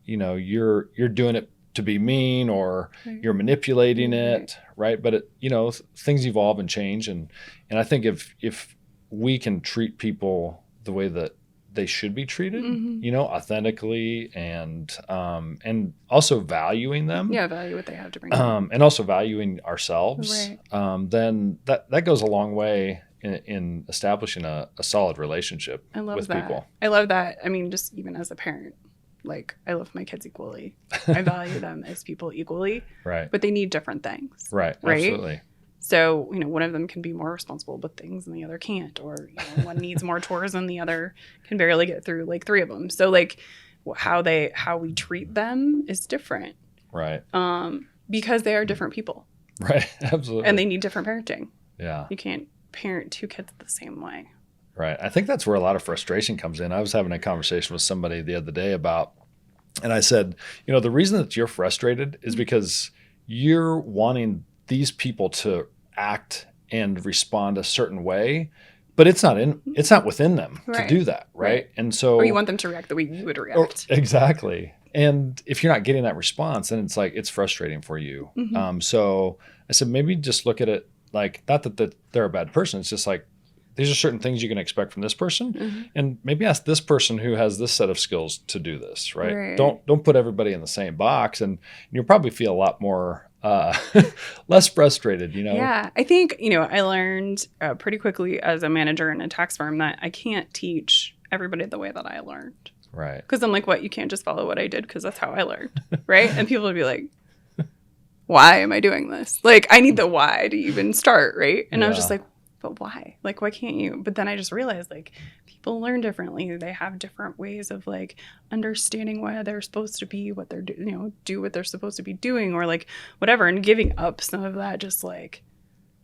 you're doing it to be mean or you're manipulating it, right? But it, things evolve and change, and I think if we can treat people the way that they should be treated, authentically, and also valuing them. Yeah, value what they have to bring. And also valuing ourselves. Right. Then that goes a long way in establishing a solid relationship with people. I love that. I mean, just even as a parent, like I love my kids equally. I value them as people equally. Right. But they need different things. Right. Absolutely. So, one of them can be more responsible with things and the other can't, or one needs more chores and the other can barely get through like three of them. So like how we treat them is different. Right. Because they are different people. Right. Absolutely. And they need different parenting. Yeah. You can't parent two kids the same way. Right. I think that's where a lot of frustration comes in. I was having a conversation with somebody the other day and I said, the reason that you're frustrated is because you're wanting these people to act and respond a certain way, but it's not within them to do that, right? And so, or you want them to react the way you would react. Exactly. And if you're not getting that response, then it's frustrating for you. So I said, maybe just look at it like, not that they're a bad person. It's just like these are certain things you can expect from this person, and maybe ask this person who has this set of skills to do this, right? Don't put everybody in the same box, and you'll probably feel a lot more less frustrated, Yeah, I think, I learned pretty quickly as a manager in a tax firm that I can't teach everybody the way that I learned. Right. Because I'm like, what? You can't just follow what I did because that's how I learned, right? And people would be like, why am I doing this? Like, I need the why to even start, right? And I was just like, but why? Like, why can't you? But then I just realized, like, people learn differently. They have different ways of, like, understanding why they're supposed to be what they're do what they're supposed to be doing, or, like, whatever. And giving up some of that, just, like,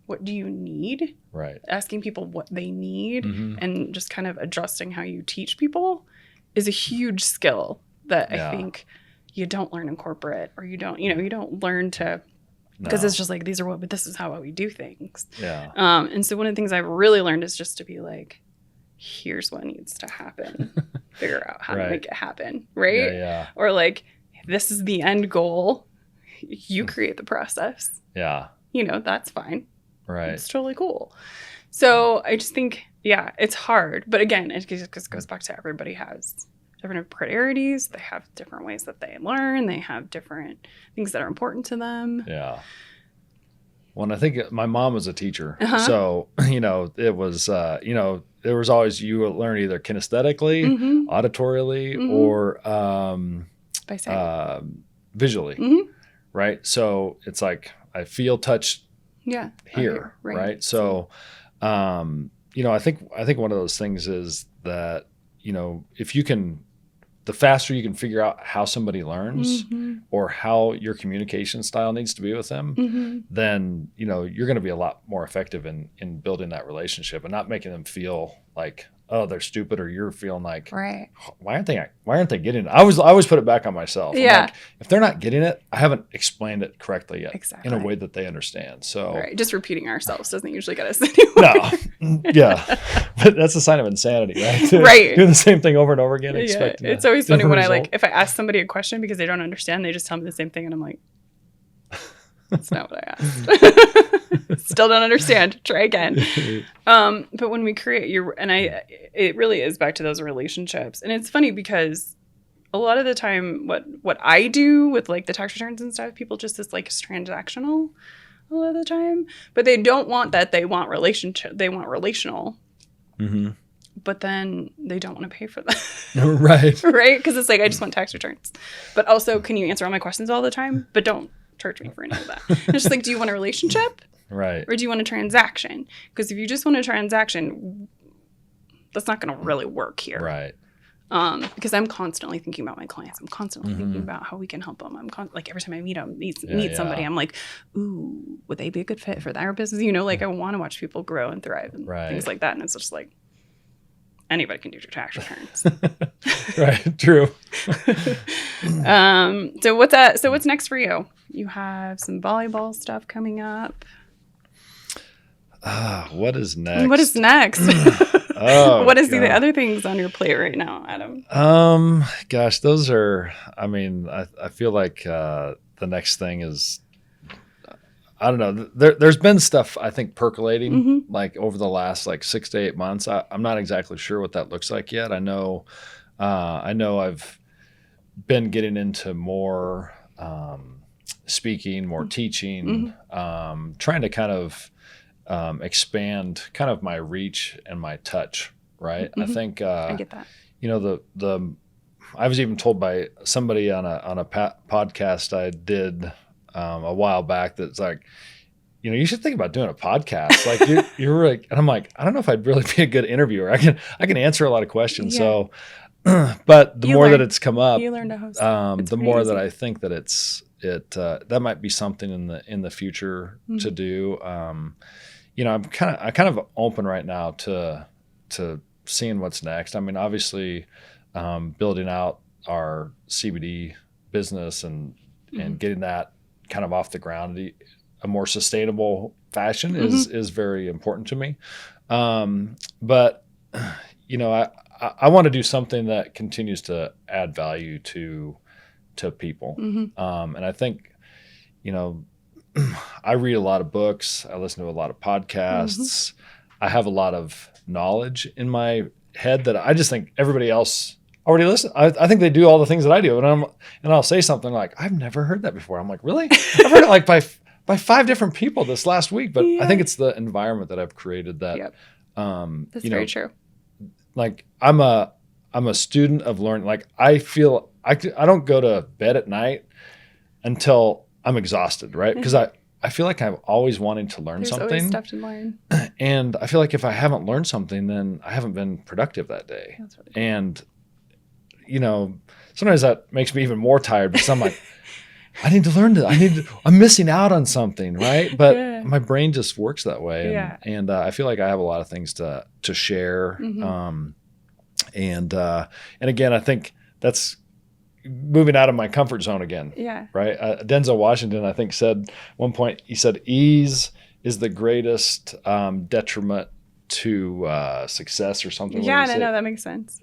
what do you need? Right. Asking people what they need and just kind of adjusting how you teach people is a huge skill that I think you don't learn in corporate, or you don't learn to, because it's just like, but this is how we do things. Yeah. And so one of the things I've really learned is just to be like, here's what needs to happen. Figure out how to make it happen. Right. Yeah. Or like, this is the end goal. You create the process. Yeah. That's fine. Right. It's totally cool. So I just think, it's hard. But again, it just goes back to everybody has different priorities. They have different ways that they learn. They have different things that are important to them. Yeah. Well, and I think my mom was a teacher. So, it was, there was always, you learn either kinesthetically, auditorially, or by sight. Visually. Right. So it's like, I feel, touch here. Right. So, I think one of those things is that, if you can, the faster you can figure out how somebody learns or how your communication style needs to be with them, then, you're going to be a lot more effective in building that relationship and not making them feel like, oh, they're stupid, or you're feeling like, right, why aren't they getting it? I always put it back on myself. Yeah. Like, if they're not getting it, I haven't explained it correctly yet. Exactly. In a way that they understand. So right. Just repeating ourselves doesn't usually get us anywhere. No. Yeah. But that's a sign of insanity, right? Right. Do the same thing over and over again. Expecting it's always funny when result. if I ask somebody a question because they don't understand, they just tell me the same thing, and I'm like, that's not what I asked. Still don't understand. Try again. But when we create it really is back to those relationships. And it's funny because a lot of the time what I do with like the tax returns and stuff, people just is like transactional a lot of the time, but they don't want that. They want relationship. They want relational. But then they don't want to pay for that. Right. Right. Because it's like, I just want tax returns, but also, can you answer all my questions all the time? But don't charge me for any of that. It's just like, do you want a relationship? Right. Or do you want a transaction? Because if you just want a transaction, that's not going to really work here. Right. Because I'm constantly thinking about my clients. I'm constantly thinking about how we can help them. Like every time I meet somebody, I'm like, ooh, would they be a good fit for their business? Like I want to watch people grow and thrive and things like that. And it's just like, anybody can do your tax returns. Right. True. So what's next for you? You have some volleyball stuff coming up. What is next? What is next? What is the other things on your plate right now, Adam? Gosh, those are, I feel like the next thing is, I don't know. There's been stuff, I think, percolating like over the last 6 to 8 months. I'm not exactly sure what that looks like yet. I know I've been getting into more speaking, more teaching, trying to kind of expand kind of my reach and my touch. Right. I think I get that. I was even told by somebody on a podcast I did a while back that's like, you should think about doing a podcast. Like you're really, and I'm like, I don't know if I'd really be a good interviewer. I can answer a lot of questions. Yeah. So, but the more that it's come up, you learn to host. The more that I think that that might be something in the future to do. I'm kind of open right now to seeing what's next. I mean, obviously, building out our CBD business and getting that kind of off the ground, a more sustainable fashion is very important to me. But I want to do something that continues to add value to people. And I think, I read a lot of books. I listen to a lot of podcasts. I have a lot of knowledge in my head that I just think everybody else already listen. I think they do all the things that I do, and I'll say something like, I've never heard that before. I'm like, really? I've heard it like by 5 different people this last week, but I think it's the environment that I've created that. That's very true. Like I'm a student of learning. Like I feel I don't go to bed at night until I'm exhausted, right? Because I feel like I'm always wanting to learn something. There's always stuff to learn. And I feel like if I haven't learned something, then I haven't been productive that day. That's really cool. And, sometimes that makes me even more tired because I'm like, I need to learn this. I'm missing out on something, right? But my brain just works that way. And I feel like I have a lot of things to share. And again, I think that's moving out of my comfort zone again. Yeah. Right. Denzel Washington, I think, said one point, he said, ease is the greatest detriment to success or something. Yeah, no, that makes sense.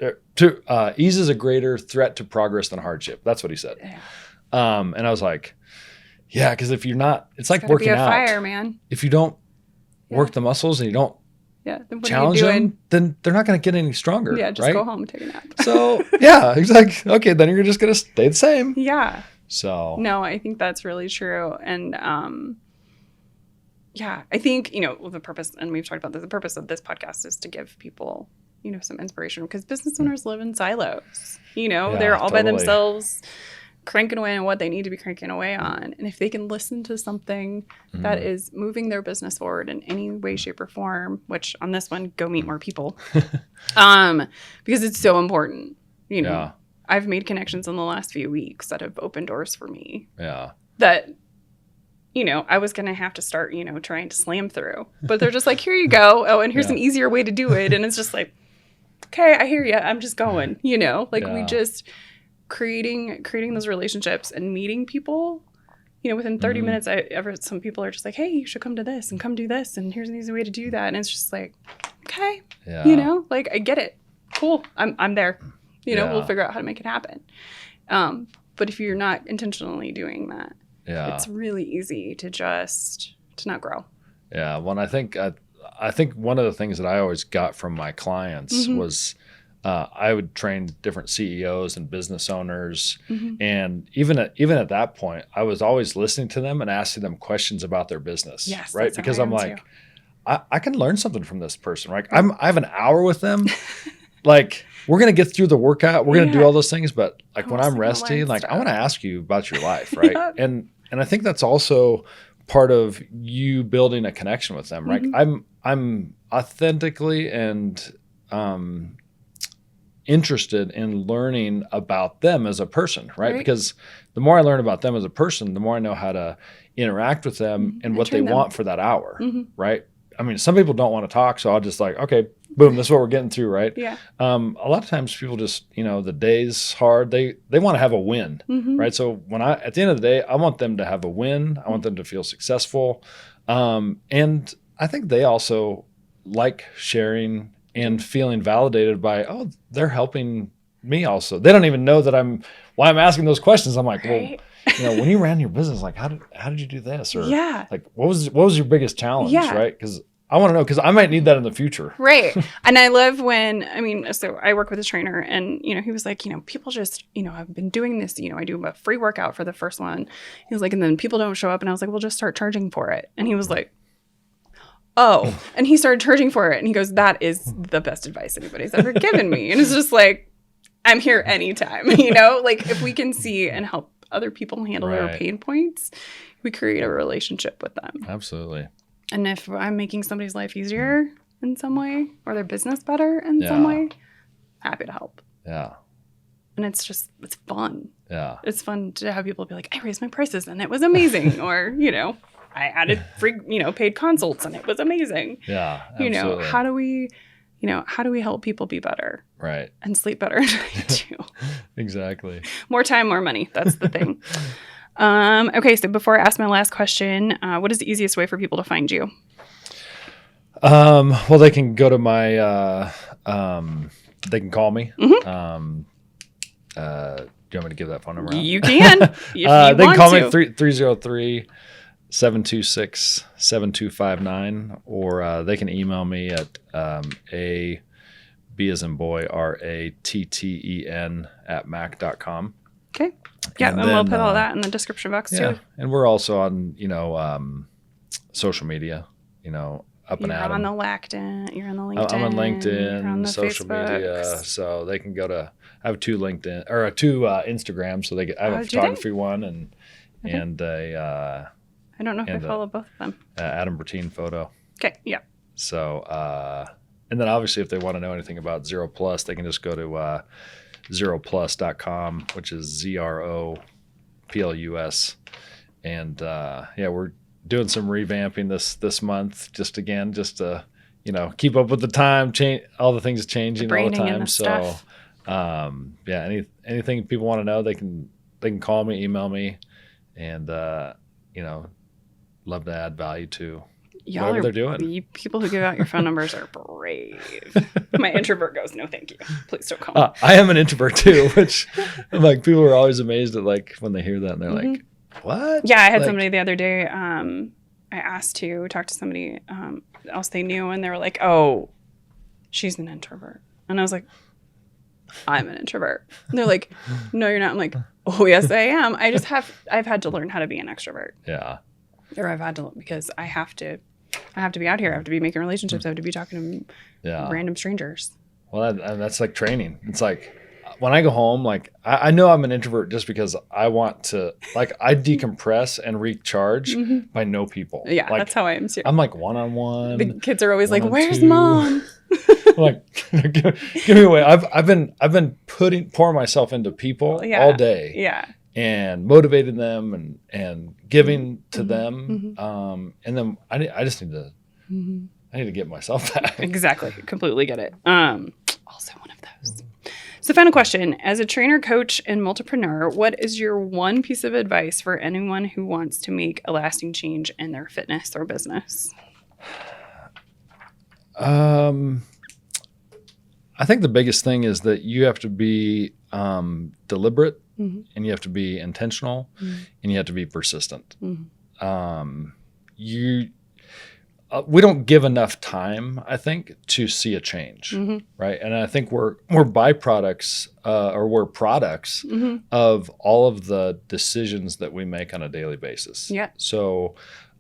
Ease is a greater threat to progress than hardship. That's what he said. Yeah. And I was like, yeah, because if you're not, it's like working out. Fire, man. If you don't work the muscles and you don't challenge them, then they're not going to get any stronger. Yeah, just go home and take a nap. So yeah, exactly. Okay, then you're just going to stay the same. Yeah. So no, I think that's really true. And I think, the purpose, and we've talked about this, the purpose of this podcast is to give people, some inspiration, because business owners live in silos. They're all by themselves, cranking away on what they need to be cranking away on. And if they can listen to something that is moving their business forward in any way, shape, or form, which on this one, go meet more people, because it's so important. I've made connections in the last few weeks that have opened doors for me. Yeah. That, I was going to have to start, trying to slam through. But they're just like, here you go. Oh, and here's an easier way to do it. And it's just like, okay, I hear you. I'm just going, we just creating those relationships and meeting people, within 30 minutes, some people are just like, hey, you should come to this and come do this. And here's an easy way to do that. And it's just like, okay, I get it. Cool. I'm there. We'll figure out how to make it happen. But if you're not intentionally doing that, it's really easy to not grow. Yeah. Well, I think one of the things that I always got from my clients was I would train different CEOs and business owners. And even at that point, I was always listening to them and asking them questions about their business. Yes, right. Because I'm like, I can learn something from this person, right? I have an hour with them. Like, we're going to get through the workout. We're going to do all those things. But like when I'm resting, like I want to ask you about your life. Right. And I think that's also part of you building a connection with them. Right. I'm authentically and, interested in learning about them as a person, right? Because the more I learn about them as a person, the more I know how to interact with them and what they want for that hour, right? I mean, some people don't want to talk, so I'll just like, okay, boom, this is what we're getting through, right? Yeah. A lot of times people just, the day's hard. They want to have a win, right? So at the end of the day, I want them to have a win. I want them to feel successful. And I think they also like sharing and feeling validated by, they're helping me also. They don't even know that why I'm asking those questions. I'm like, well, when you ran your business, like, how did you do this? Or like, what was your biggest challenge? Right. Because I want to know, because I might need that in the future. Right. And I love so I work with a trainer, and, he was like, people just, I've been doing this, I do a free workout for the first one. He was like, and then people don't show up. And I was like, well, just start charging for it. And he was like, oh, and he started charging for it. And he goes, that is the best advice anybody's ever given me. And it's just like, I'm here anytime, like if we can see and help other people handle their pain points, we create a relationship with them. Absolutely. And if I'm making somebody's life easier in some way, or their business better in some way, happy to help. Yeah. And it's fun. Yeah. It's fun to have people be like, I raised my prices and it was amazing. Or, I added free, paid consults and it was amazing. Yeah. Absolutely. How do we help people be better? Right. And sleep better at night too. Exactly. More time, more money. That's the thing. Okay. So before I ask my last question, what is the easiest way for people to find you? Well, they can go to my, they can call me. Do you want me to give that phone number out? You can. If you they can want call to. me 303 726-7259, or they can email me at B as in boy, RATTEN @mac.com. Okay. Yeah, and we'll put all that in the description box too. And we're also on, social media, Up and Adam. You're on the LinkedIn. You're on the LinkedIn. I'm on LinkedIn, You're on the social media. Facebooks. So they can go to, I have two LinkedIn or two Instagrams. So I have a photography one and a, I don't know if I follow both of them. Adam Bertine photo. Okay. Yeah. So, and then obviously if they want to know anything about Zero Plus, they can just go to zeroplus.com, which is ZROPLUS. And we're doing some revamping this month, just to keep up with the time, change all the things changing all the time. So anything people want to know, they can call me, email me, and love to add value to whatever they're doing. You people who give out your phone numbers are brave. My introvert goes, no, thank you. Please don't call me. I am an introvert too, which people are always amazed at when they hear that and they're like, what? Yeah, I had somebody the other day. I asked to talk to somebody else they knew, and they were like, "Oh, she's an introvert," and I was like, "I'm an introvert." And they're like, "No, you're not." I'm like, "Oh, yes, I am. I've had to learn how to be an extrovert." Yeah. Or I've had to, because I have to be out here. I have to be making relationships. I have to be talking to random strangers. Well, that's like training. It's like, when I go home, I know I'm an introvert just because I want to, I decompress and recharge by no people. Yeah, that's how I am too. I'm one-on-one. The kids are always like, "Where's mom?" I'm give me away. I've been pouring myself into people all day. Yeah. And motivating them and giving to them. And then I just need to, I need to get myself back. Exactly. Completely get it. Also one of those. So final question, as a trainer, coach, and multipreneur, what is your one piece of advice for anyone who wants to make a lasting change in their fitness or business? I think the biggest thing is that you have to be deliberate, and you have to be intentional, and you have to be persistent. We don't give enough time, I think, to see a change, right? And I think we're byproducts or we're products of all of the decisions that we make on a daily basis. Yeah. So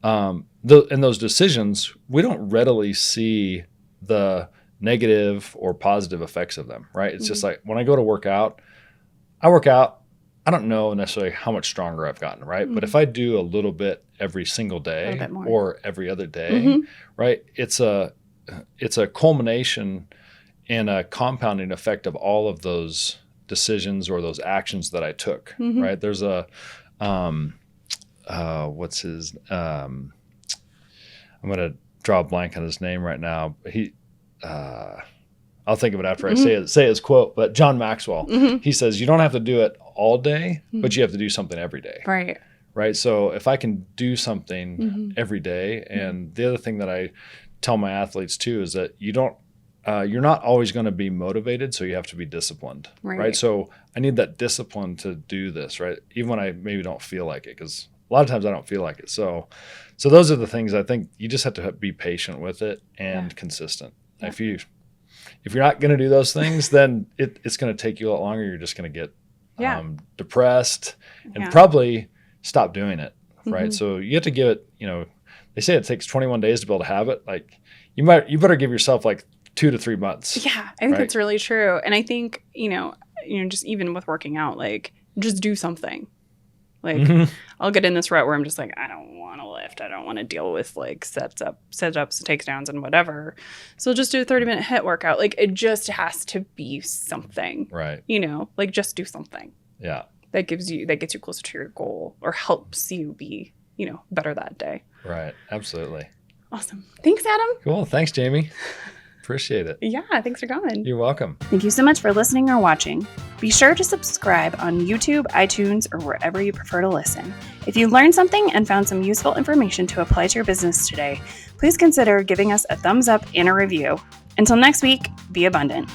in those decisions, we don't readily see the negative or positive effects of them, right? It's just like when I go to work out, I don't know necessarily how much stronger I've gotten, right? But if I do a little bit every single day or every other day, right? It's a culmination and a compounding effect of all of those decisions or those actions that I took, right? There's a, what's his, I'm going to draw a blank on his name right now. I'll think of it after I say his quote, but John Maxwell, he says, you don't have to do it all day, but you have to do something every day. Right. Right. So if I can do something every day, and the other thing that I tell my athletes too is that you're not always going to be motivated, so you have to be disciplined. Right. So I need that discipline to do this, right? Even when I maybe don't feel like it, because a lot of times I don't feel like it. So those are the things I think you just have to be patient with it and consistent. Yeah. If you're not going to do those things, then it's going to take you a lot longer. You're just going to get depressed and probably stop doing it, right? So you have to give it, they say it takes 21 days to build a habit. Like you better give yourself 2 to 3 months. Yeah, I think that's really true. And I think, just even with working out, just do something. I'll get in this rut where I'm just I don't want to lift. I don't want to deal with setups, takedowns, and whatever. So I'll just do a 30-minute HIIT workout. It just has to be something. Right. Just do something. Yeah. That gets you closer to your goal or helps you be, better that day. Right. Absolutely. Awesome. Thanks, Adam. Cool. Thanks, Jamie. Appreciate it. Yeah, thanks for coming. You're welcome. Thank you so much for listening or watching. Be sure to subscribe on YouTube, iTunes, or wherever you prefer to listen. If you learned something and found some useful information to apply to your business today, please consider giving us a thumbs up and a review. Until next week, be abundant.